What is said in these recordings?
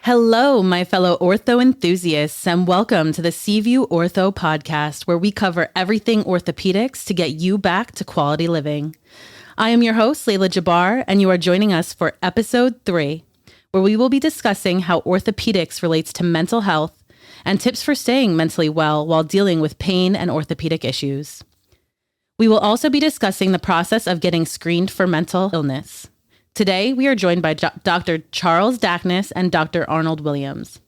Hello, my fellow ortho enthusiasts, and welcome to the Seaview Ortho podcast, where we cover everything orthopedics to get you back to quality living. I am your host, Layla Jabbar, and you are joining us for Episode 3, where we will be discussing how orthopedics relates to mental health and tips for staying mentally well while dealing with pain and orthopedic issues. We will also be discussing the process of getting screened for mental illness. Today, we are joined by Dr. Charles Daknis and Dr. Arnold Williams.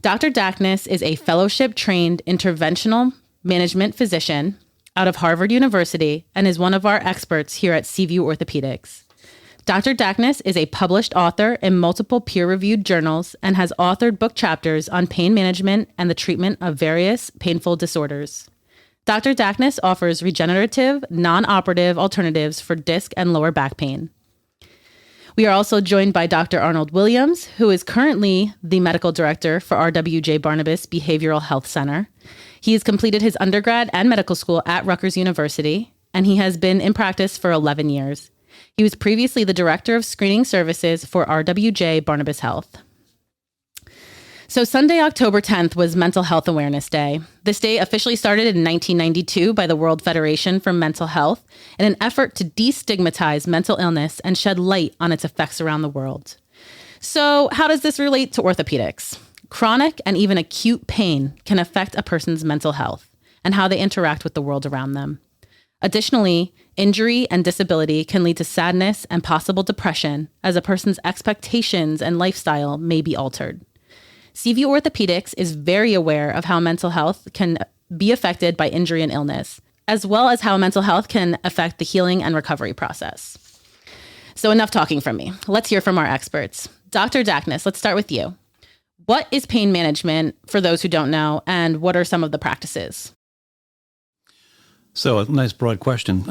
Dr. Daknis is a fellowship-trained interventional management physician out of Harvard University and is one of our experts here at Seaview Orthopedics. Dr. Daknis is a published author in multiple peer-reviewed journals and has authored book chapters on pain management and the treatment of various painful disorders. Dr. Daknis offers regenerative, non-operative alternatives for disc and lower back pain. We are also joined by Dr. Arnold Williams, who is currently the medical director for RWJBarnabas Behavioral Health Center. He has completed his undergrad and medical school at Rutgers University, and he has been in practice for 11 years. He was previously the director of screening services for RWJBarnabas Health. So Sunday, October 10th was Mental Health Awareness Day. This day officially started in 1992 by the World Federation for Mental Health in an effort to destigmatize mental illness and shed light on its effects around the world. So how does this relate to orthopedics? Chronic and even acute pain can affect a person's mental health and how they interact with the world around them. Additionally, injury and disability can lead to sadness and possible depression as a person's expectations and lifestyle may be altered. Seaview Orthopedics is very aware of how mental health can be affected by injury and illness, as well as how mental health can affect the healing and recovery process. So enough talking from me. Let's hear from our experts. Dr. Daknis, let's start with you. What is pain management for those who don't know, and what are some of the practices? So a nice broad question.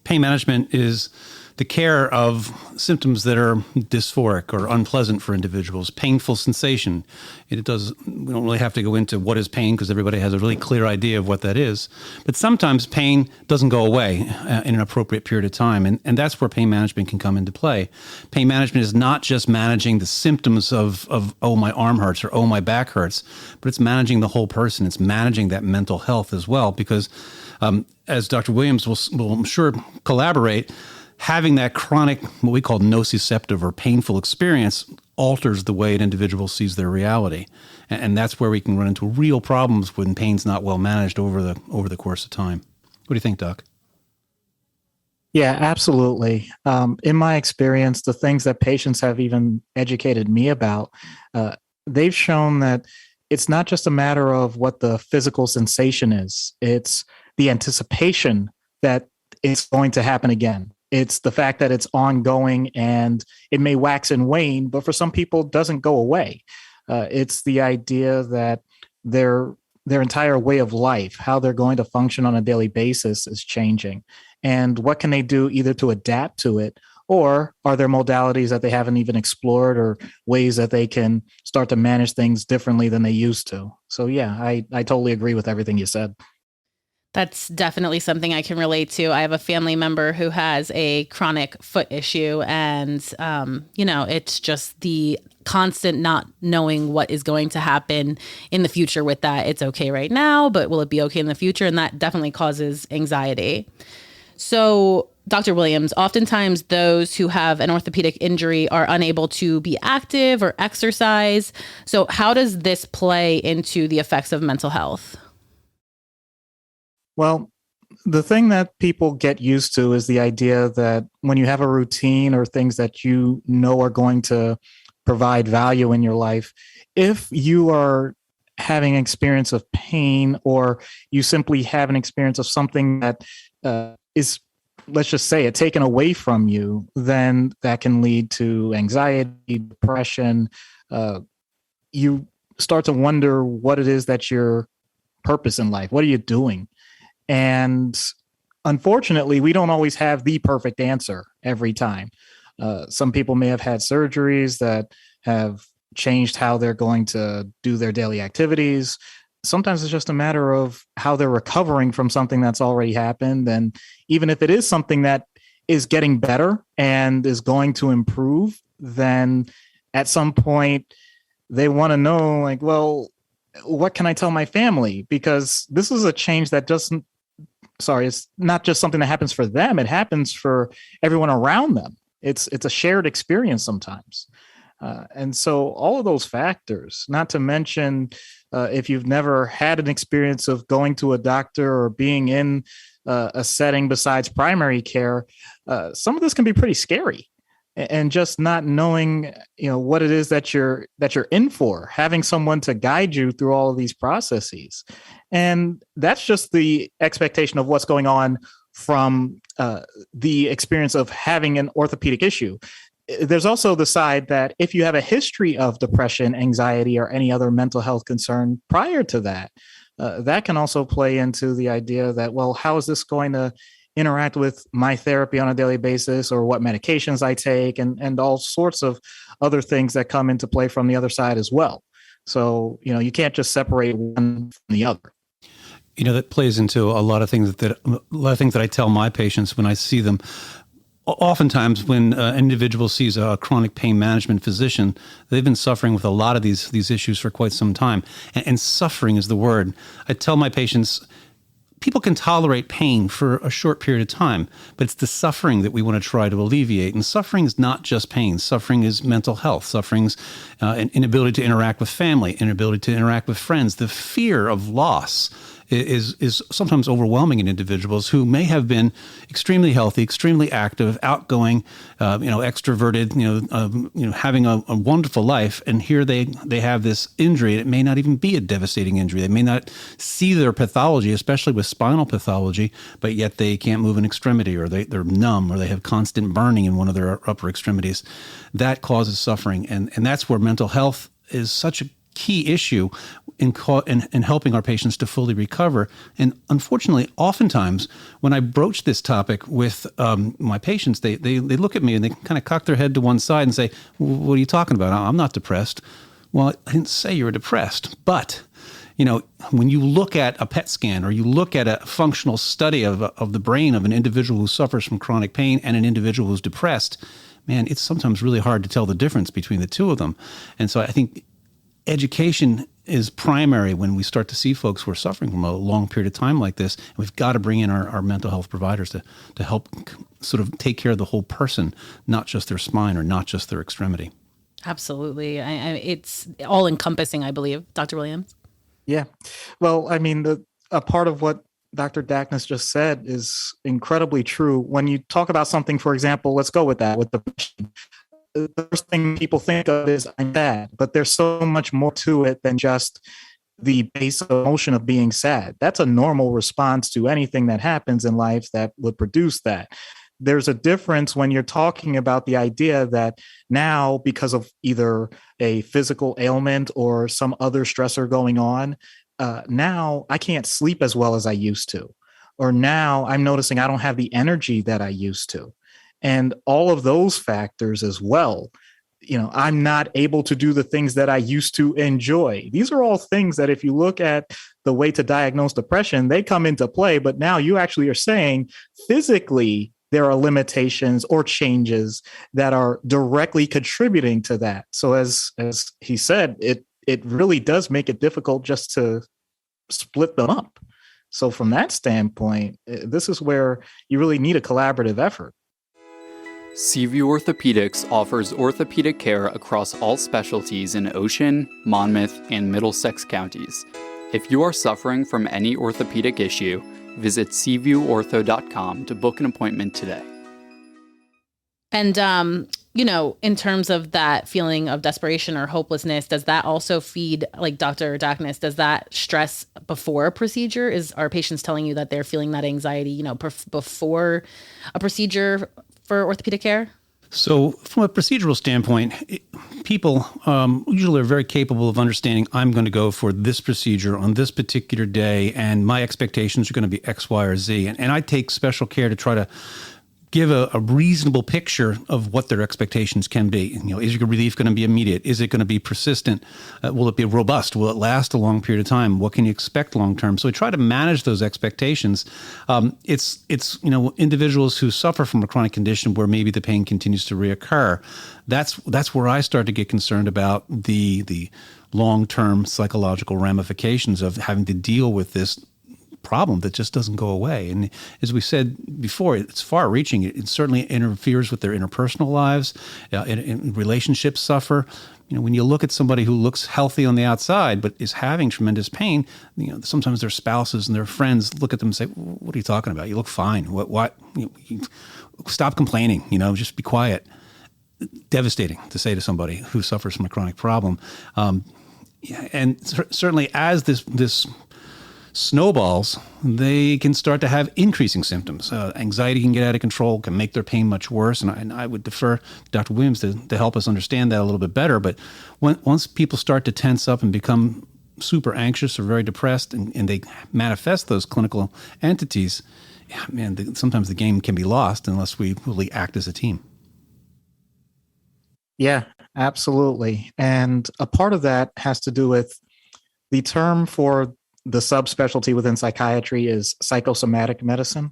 Pain management is the care of symptoms that are dysphoric or unpleasant for individuals, painful sensation. We don't really have to go into what is pain because everybody has a really clear idea of what that is. But sometimes pain doesn't go away in an appropriate period of time. And that's where pain management can come into play. Pain management is not just managing the symptoms of oh, my arm hurts or oh, my back hurts, but it's managing the whole person. It's managing that mental health as well because as Dr. Williams will I'm sure collaborate, having that chronic, what we call nociceptive or painful experience alters the way an individual sees their reality. And that's where we can run into real problems when pain's not well managed over the course of time. What do you think, Doc? Yeah, absolutely. In my experience, the things that patients have even educated me about, they've shown that it's not just a matter of what the physical sensation is. It's the anticipation that it's going to happen again. It's the fact that it's ongoing and it may wax and wane, but for some people it doesn't go away. It's the idea that their entire way of life, how they're going to function on a daily basis is changing. And what can they do either to adapt to it, or are there modalities that they haven't even explored or ways that they can start to manage things differently than they used to? So yeah, I totally agree with everything you said. That's definitely something I can relate to. I have a family member who has a chronic foot issue, and, it's just the constant not knowing what is going to happen in the future with that. It's okay right now, but will it be okay in the future? And that definitely causes anxiety. So, Dr. Williams, oftentimes those who have an orthopedic injury are unable to be active or exercise. So how does this play into the effects of mental health? Well, the thing that people get used to is the idea that when you have a routine or things that you know are going to provide value in your life, if you are having an experience of pain or you simply have an experience of something that is, let's just say it, taken away from you, then that can lead to anxiety, depression. You start to wonder what it is that's your purpose in life. What are you doing? And unfortunately, we don't always have the perfect answer every time. Some people may have had surgeries that have changed how they're going to do their daily activities. Sometimes it's just a matter of how they're recovering from something that's already happened. And even if it is something that is getting better and is going to improve, then at some point they want to know, like, well, what can I tell my family? Because this is a change that doesn't, it's not just something that happens for them. It happens for everyone around them. It's a shared experience sometimes. And so all of those factors, not to mention if you've never had an experience of going to a doctor or being in a setting besides primary care, some of this can be pretty scary. And just not knowing, what it is that you're in for, having someone to guide you through all of these processes. And that's just the expectation of what's going on from the experience of having an orthopedic issue. There's also the side that if you have a history of depression, anxiety, or any other mental health concern prior to that, that can also play into the idea that, well, how is this going to interact with my therapy on a daily basis, or what medications I take, and all sorts of other things that come into play from the other side as well. So, you can't just separate one from the other. That plays into a lot of things that I tell my patients when I see them. Oftentimes, when an individual sees a chronic pain management physician, they've been suffering with a lot of these issues for quite some time. And suffering is the word. I tell my patients, people can tolerate pain for a short period of time, but it's the suffering that we want to try to alleviate. And suffering is not just pain. Suffering is mental health. Suffering's an inability to interact with family, inability to interact with friends. The fear of loss is sometimes overwhelming in individuals who may have been extremely healthy, extremely active, outgoing, extroverted, having a wonderful life. And here they have this injury. It may not even be a devastating injury. They may not see their pathology, especially with spinal pathology, but yet they can't move an extremity, or they're numb, or they have constant burning in one of their upper extremities. That causes suffering. And that's where mental health is such a key issue in helping our patients to fully recover. And unfortunately, oftentimes when I broach this topic with my patients, they look at me and they kind of cock their head to one side and say, "What are you talking about? I'm not depressed." Well, I didn't say you were depressed, but when you look at a PET scan, or you look at a functional study of the brain of an individual who suffers from chronic pain and an individual who's depressed, man, it's sometimes really hard to tell the difference between the two of them. And so I think education is primary when we start to see folks who are suffering from a long period of time like this. And we've got to bring in our mental health providers to help sort of take care of the whole person, not just their spine or not just their extremity. Absolutely. It's all encompassing, I believe. Dr. Williams? Yeah. Well, I mean, a part of what Dr. Daknis just said is incredibly true. When you talk about something, for example, let's go with that, with depression. The first thing people think of is I'm sad, but there's so much more to it than just the base emotion of being sad. That's a normal response to anything that happens in life that would produce that. There's a difference when you're talking about the idea that now, because of either a physical ailment or some other stressor going on, now I can't sleep as well as I used to, or now I'm noticing I don't have the energy that I used to. And all of those factors as well, I'm not able to do the things that I used to enjoy. These are all things that if you look at the way to diagnose depression, they come into play. But now you actually are saying physically there are limitations or changes that are directly contributing to that. So as he said, it really does make it difficult just to split them up. So from that standpoint, this is where you really need a collaborative effort. Seaview Orthopedics offers orthopedic care across all specialties in Ocean, Monmouth, and Middlesex counties. If you are suffering from any orthopedic issue, visit seaviewortho.com to book an appointment today. And, in terms of that feeling of desperation or hopelessness, does that also feed, like Dr. Daknis, does that stress before a procedure? Are patients telling you that they're feeling that anxiety, before a procedure for orthopedic care? So from a procedural standpoint, people usually are very capable of understanding I'm going to go for this procedure on this particular day, and my expectations are going to be X, Y, or Z. And I take special care to try to give a reasonable picture of what their expectations can be. Is your relief going to be immediate? Is it going to be persistent? Will it be robust? Will it last a long period of time? What can you expect long term? So we try to manage those expectations. It's individuals who suffer from a chronic condition where maybe the pain continues to reoccur. That's where I start to get concerned about the long-term psychological ramifications of having to deal with this problem that just doesn't go away. And as we said before, it's far-reaching. It certainly interferes with their interpersonal lives. And relationships suffer. When you look at somebody who looks healthy on the outside but is having tremendous pain, sometimes their spouses and their friends look at them and say, "What are you talking about? You look fine. What? Stop complaining. Just be quiet." Devastating to say to somebody who suffers from a chronic problem. And certainly as this snowballs, they can start to have increasing symptoms. Anxiety can get out of control, can make their pain much worse. And I would defer to Dr. Williams to help us understand that a little bit better. But once people start to tense up and become super anxious or very depressed, and they manifest those clinical entities, sometimes the game can be lost unless we really act as a team. Yeah, absolutely. And a part of that has to do with the term for the subspecialty within psychiatry is psychosomatic medicine,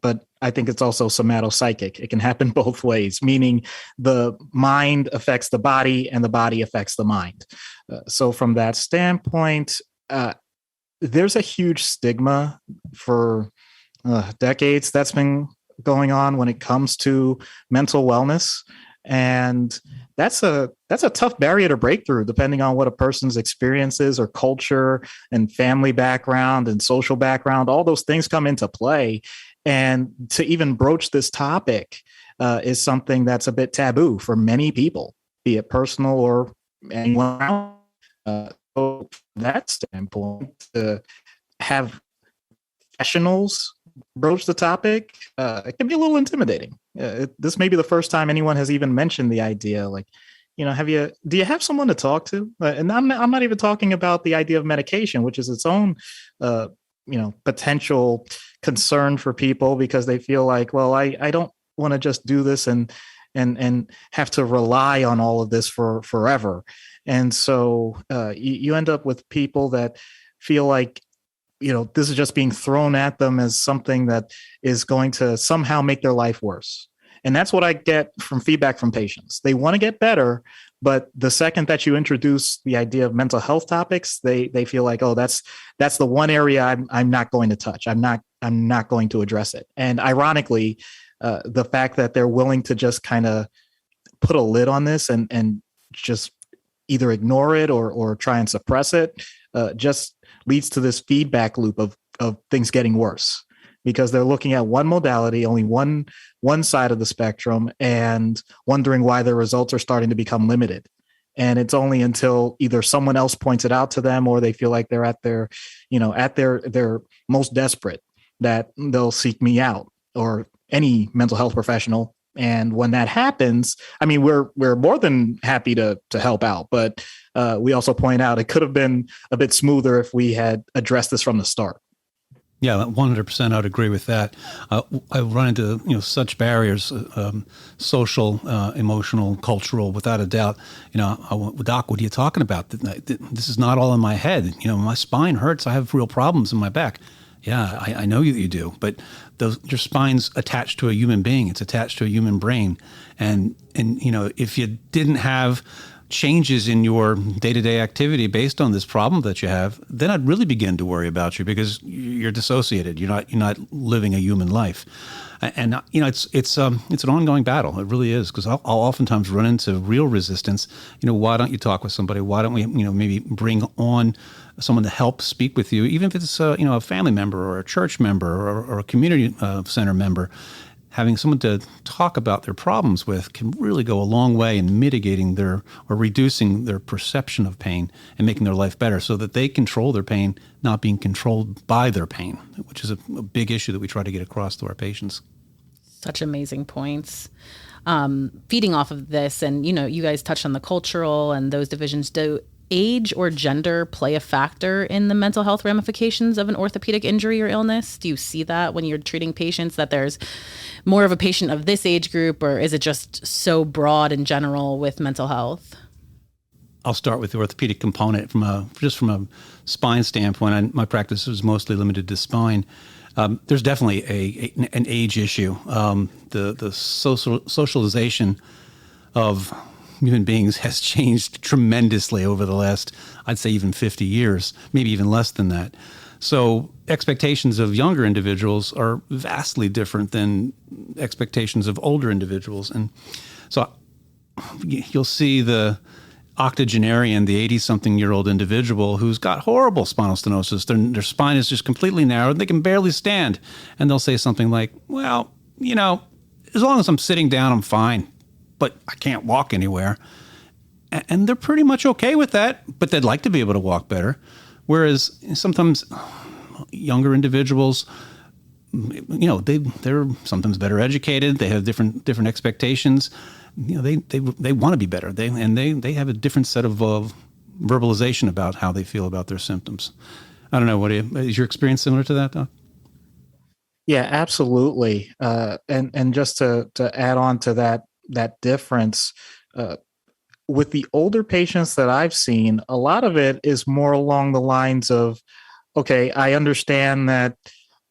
but I think it's also somatopsychic. It can happen both ways, meaning the mind affects the body and the body affects the mind. So from that standpoint, there's a huge stigma for decades that's been going on when it comes to mental wellness. And that's a tough barrier to break through, depending on what a person's experiences or culture and family background and social background. All those things come into play. And to even broach this topic is something that's a bit taboo for many people, be it personal or anyone else. So from that standpoint, to have professionals broach the topic, it can be a little intimidating. This may be the first time anyone has even mentioned the idea, like, do you have someone to talk to? And I'm not even talking about the idea of medication, which is its own, potential concern for people, because they feel like, well, I don't want to just do this and have to rely on all of this for forever. And so you end up with people that feel like, this is just being thrown at them as something that is going to somehow make their life worse. And that's what I get from feedback from patients. They want to get better, but the second that you introduce the idea of mental health topics, they feel like, oh, that's the one area I'm not going to touch. I'm not going to address it. And ironically, the fact that they're willing to just kind of put a lid on this and just either ignore it or try and suppress it, just leads to this feedback loop of things getting worse, because they're looking at one modality, only one side of the spectrum, and wondering why their results are starting to become limited. And it's only until either someone else points it out to them, or they feel like they're at their most desperate, that they'll seek me out or any mental health professional. And when that happens, we're more than happy to help out, but we also point out it could have been a bit smoother if we had addressed this from the start. Yeah, 100%. I'd agree with that. I run into such barriers, social, emotional, cultural, without a doubt. Doc, what are you talking about? This is not all in my head. My spine hurts. I have real problems in my back. Yeah, I know you do, but your spine's attached to a human being. It's attached to a human brain, and if you didn't have changes in your day-to-day activity based on this problem that you have, then I'd really begin to worry about you, because you're dissociated. You're not living a human life, and it's an ongoing battle. It really is, because I'll oftentimes run into real resistance. Why don't you talk with somebody? Why don't we maybe bring on someone to help speak with you, even if it's a family member or a church member or a community center member. Having someone to talk about their problems with can really go a long way in mitigating or reducing their perception of pain and making their life better, so that they control their pain, not being controlled by their pain, which is a big issue that we try to get across to our patients. Such amazing points. Feeding off of this, and you guys touched on the cultural and those divisions. age or gender play a factor in the mental health ramifications of an orthopedic injury or illness? Do you see that when you're treating patients, that there's more of a patient of this age group, or is it just so broad in general with mental health? I'll start with the orthopedic component from a spine standpoint. My practice was mostly limited to spine. There's definitely an age issue. The socialization of human beings has changed tremendously over the last, I'd say, even 50 years, maybe even less than that. So expectations of younger individuals are vastly different than expectations of older individuals. And so you'll see the octogenarian, the 80-something-year-old individual who's got horrible spinal stenosis. Their spine is just completely narrowed. They can barely stand. And they'll say something like, well, as long as I'm sitting down, I'm fine, but I can't walk anywhere. And they're pretty much okay with that, but they'd like to be able to walk better. Whereas sometimes younger individuals, they're sometimes better educated. They have different expectations. They want to be better. They have a different set of verbalization about how they feel about their symptoms. I don't know. Is your experience similar to that, Doc? Yeah, absolutely. And just to add on to that difference, with the older patients that I've seen, a lot of it is more along the lines of, okay, I understand that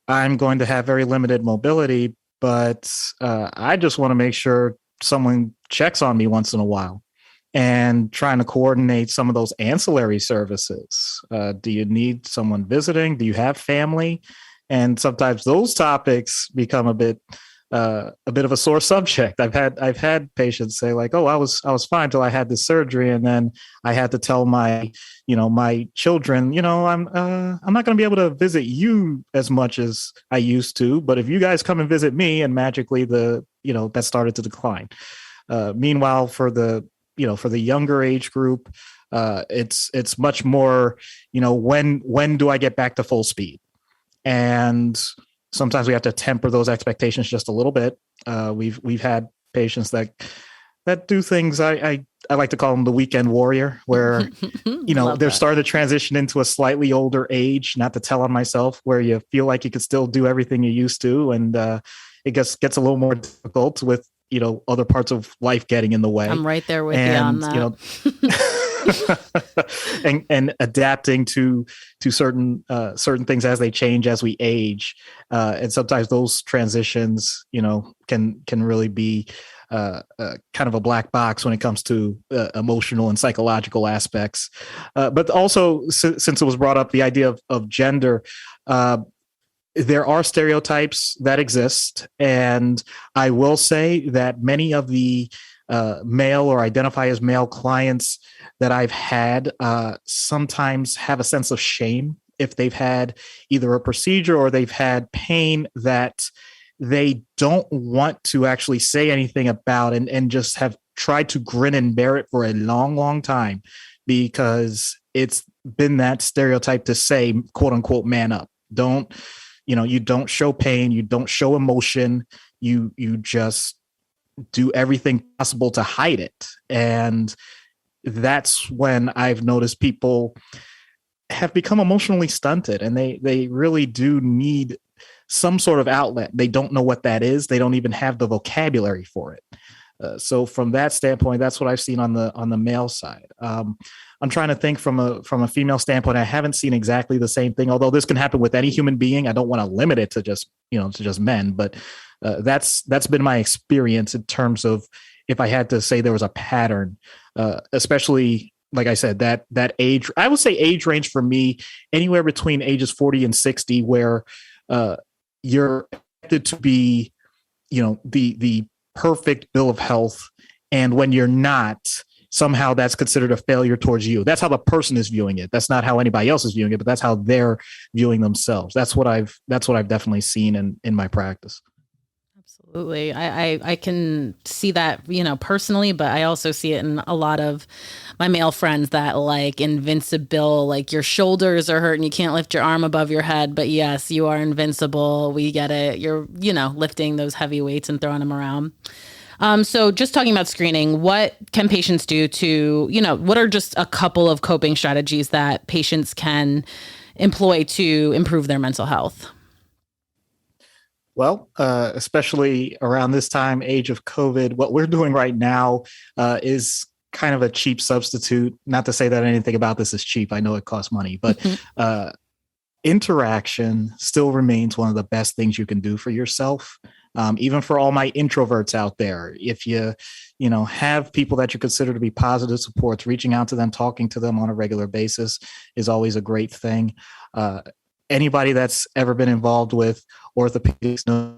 I'm going to have very limited mobility, but I just want to make sure someone checks on me once in a while, and trying to coordinate some of those ancillary services. Do you need someone visiting? Do you have family? And sometimes those topics become a bit of a sore subject. I've had patients say like, "Oh, I was fine till I had this surgery, and then I had to tell my children, I'm not going to be able to visit you as much as I used to, but if you guys come and visit me," and magically that started to decline. Meanwhile, for the younger age group, it's much more, when do I get back to full speed? And sometimes we have to temper those expectations just a little bit. We've had patients that do things I like to call them the weekend warrior, where they're starting to transition into a slightly older age. Not to tell on myself, where you feel like you could still do everything you used to, and it gets a little more difficult with other parts of life getting in the way. I'm right there with you on that. and adapting to certain things as they change as we age, and sometimes those transitions can really be kind of a black box when it comes to emotional and psychological aspects. But also, since it was brought up, the idea of gender, there are stereotypes that exist, and I will say that many of the male or identify as male clients that I've had sometimes have a sense of shame if they've had either a procedure or they've had pain that they don't want to actually say anything about, and just have tried to grin and bear it for a long, long time, because it's been that stereotype to say, quote unquote, man up. You don't show pain, you don't show emotion, you just do everything possible to hide it. And that's when I've noticed people have become emotionally stunted, and they really do need some sort of outlet. They don't know what that is. They don't even have the vocabulary for it. So from that standpoint, that's what I've seen on the male side. I'm trying to think from a female standpoint. I haven't seen exactly the same thing, although this can happen with any human being. I don't want to limit it to just men, but that's been my experience in terms of, if I had to say there was a pattern, especially, like I said, that age, I would say age range for me, anywhere between ages 40 and 60, where you're expected to be, the perfect bill of health. And when you're not, somehow that's considered a failure towards you. That's how the person is viewing it. That's not how anybody else is viewing it, but that's how they're viewing themselves. That's what I've definitely seen in my practice. Absolutely. I can see that, personally, but I also see it in a lot of my male friends, that like invincible, like your shoulders are hurting, you can't lift your arm above your head, but yes, you are invincible. We get it. You're, lifting those heavy weights and throwing them around. So just talking about screening, what can patients do to, what are just a couple of coping strategies that patients can employ to improve their mental health? Well, especially around this time, age of COVID, what we're doing right now is kind of a cheap substitute. Not to say that anything about this is cheap. I know it costs money, but interaction still remains one of the best things you can do for yourself. Even for all my introverts out there, if you have people that you consider to be positive supports, reaching out to them, talking to them on a regular basis is always a great thing. Anybody that's ever been involved with orthopedics knows,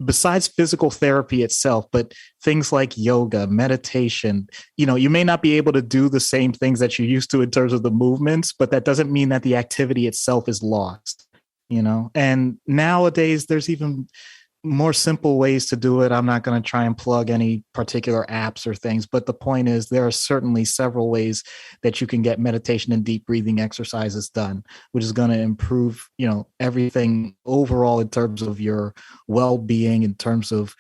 besides physical therapy itself, but things like yoga, meditation, you may not be able to do the same things that you used to in terms of the movements, but that doesn't mean that the activity itself is lost, and nowadays there's even more simple ways to do it. I'm not going to try and plug any particular apps or things, but the point is there are certainly several ways that you can get meditation and deep breathing exercises done, which is going to improve, everything overall in terms of your well-being, in terms of,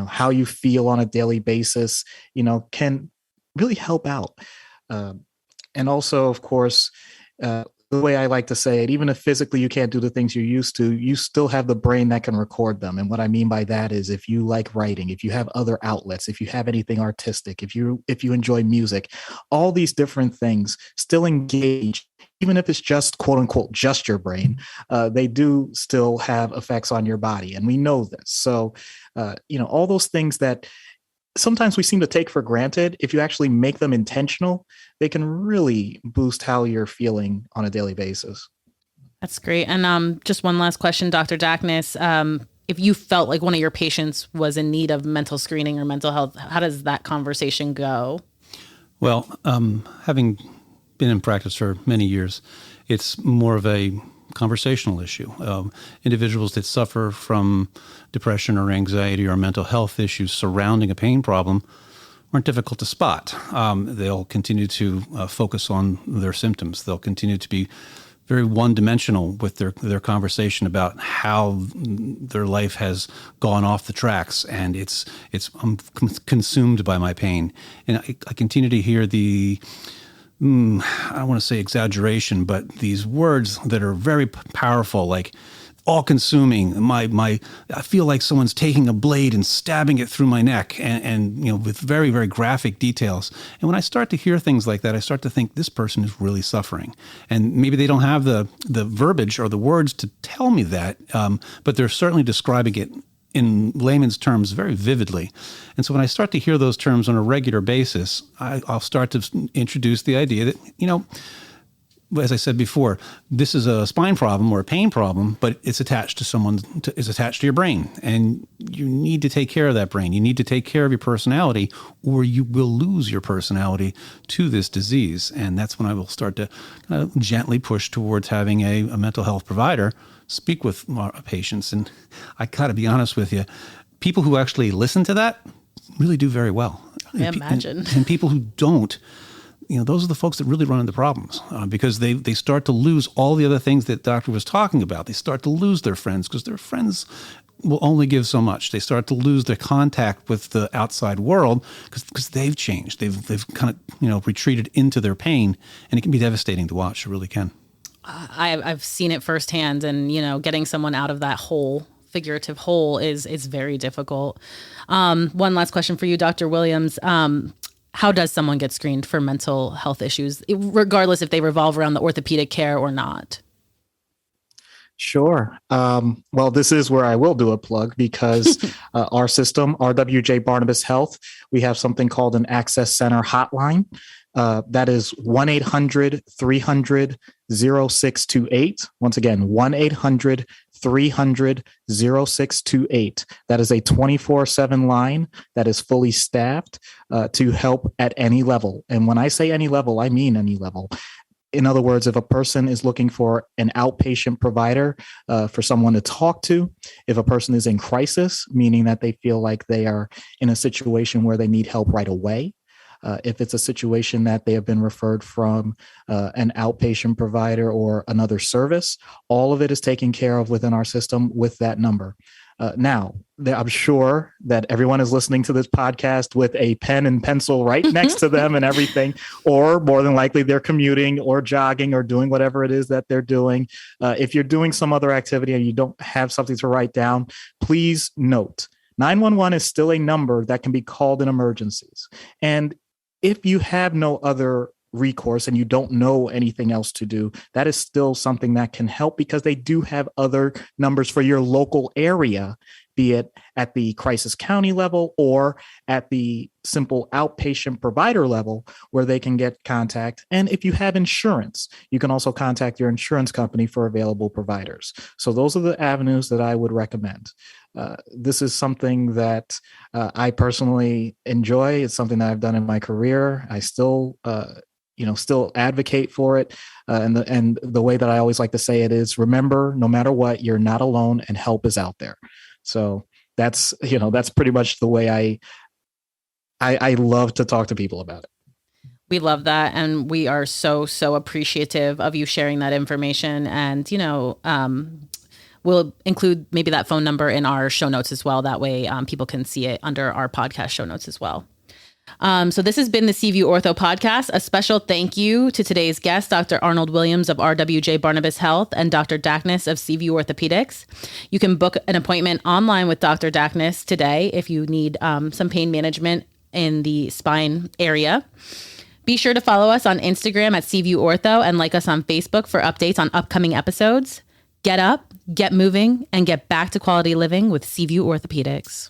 how you feel on a daily basis, can really help out. And also, of course, the way I like to say it, even if physically you can't do the things you used to, you still have the brain that can record them. And what I mean by that is if you like writing, if you have other outlets, if you have anything artistic, if you enjoy music, all these different things still engage, even if it's just quote unquote, just your brain, they do still have effects on your body. And we know this. So, all those things that sometimes we seem to take for granted, if you actually make them intentional, they can really boost how you're feeling on a daily basis. That's great. And just one last question, Dr. Daknis. If you felt like one of your patients was in need of mental screening or mental health, how does that conversation go? Well, having been in practice for many years, it's more of a conversational issue. Individuals that suffer from depression or anxiety or mental health issues surrounding a pain problem aren't difficult to spot. They'll continue to focus on their symptoms. They'll continue to be very one-dimensional with their conversation about how their life has gone off the tracks, and I'm consumed by my pain. And I continue to hear the I don't want to say exaggeration, but these words that are very powerful, like all-consuming. I feel like someone's taking a blade and stabbing it through my neck, and with very, very graphic details. And when I start to hear things like that, I start to think this person is really suffering. And maybe they don't have the verbiage or the words to tell me that, but they're certainly describing it in layman's terms very vividly. And so when I start to hear those terms on a regular basis, I'll start to introduce the idea that, as I said before, this is a spine problem or a pain problem, but it's attached to is attached to your brain. And you need to take care of that brain. You need to take care of your personality, or you will lose your personality to this disease. And that's when I will start to kind of gently push towards having a mental health provider speak with patients. And I got to be honest with you, people who actually listen to that really do very well. I imagine. And people who don't, those are the folks that really run into problems because they start to lose all the other things that doctor was talking about. They start to lose their friends because their friends will only give so much. They start to lose their contact with the outside world because they've changed. They've kind of retreated into their pain, and it can be devastating to watch. It really can. I've seen it firsthand, and getting someone out of that hole, figurative hole, is very difficult. One last question for you, Dr. Williams. How does someone get screened for mental health issues, regardless if they revolve around the orthopedic care or not? Sure. Well, this is where I will do a plug because our system, RWJBarnabas Health, we have something called an Access Center hotline. That is 1-800-300-0628. Once again, 1-800-300-0628. That is a 24/7 line that is fully staffed to help at any level. And when I say any level, I mean any level. In other words, if a person is looking for an outpatient provider for someone to talk to, if a person is in crisis, meaning that they feel like they are in a situation where they need help right away, if it's a situation that they have been referred from an outpatient provider or another service, all of it is taken care of within our system with that number. I'm sure that everyone is listening to this podcast with a pen and pencil right next to them and everything, or more than likely they're commuting or jogging or doing whatever it is that they're doing. If you're doing some other activity and you don't have something to write down, please note 911 is still a number that can be called in emergencies. And if you have no other recourse and you don't know anything else to do, that is still something that can help, because they do have other numbers for your local area, be it at the crisis county level or at the simple outpatient provider level, where they can get contact. And if you have insurance, you can also contact your insurance company for available providers. So those are the avenues that I would recommend. This is something that I personally enjoy. It's something that I've done in my career. I still advocate for it. And the way that I always like to say it is, remember, no matter what, you're not alone and help is out there. So that's pretty much the way I love to talk to people about it. We love that. And we are so appreciative of you sharing that information. And, we'll include maybe that phone number in our show notes as well. That way people can see it under our podcast show notes as well. So this has been the Seaview Ortho Podcast. A special thank you to today's guest, Dr. Arnold Williams of RWJBarnabas Health and Dr. Daknis of Seaview Orthopedics. You can book an appointment online with Dr. Daknis today if you need some pain management in the spine area. Be sure to follow us on Instagram at Seaview Ortho and like us on Facebook for updates on upcoming episodes. Get up, get moving, and get back to quality living with Seaview Orthopedics.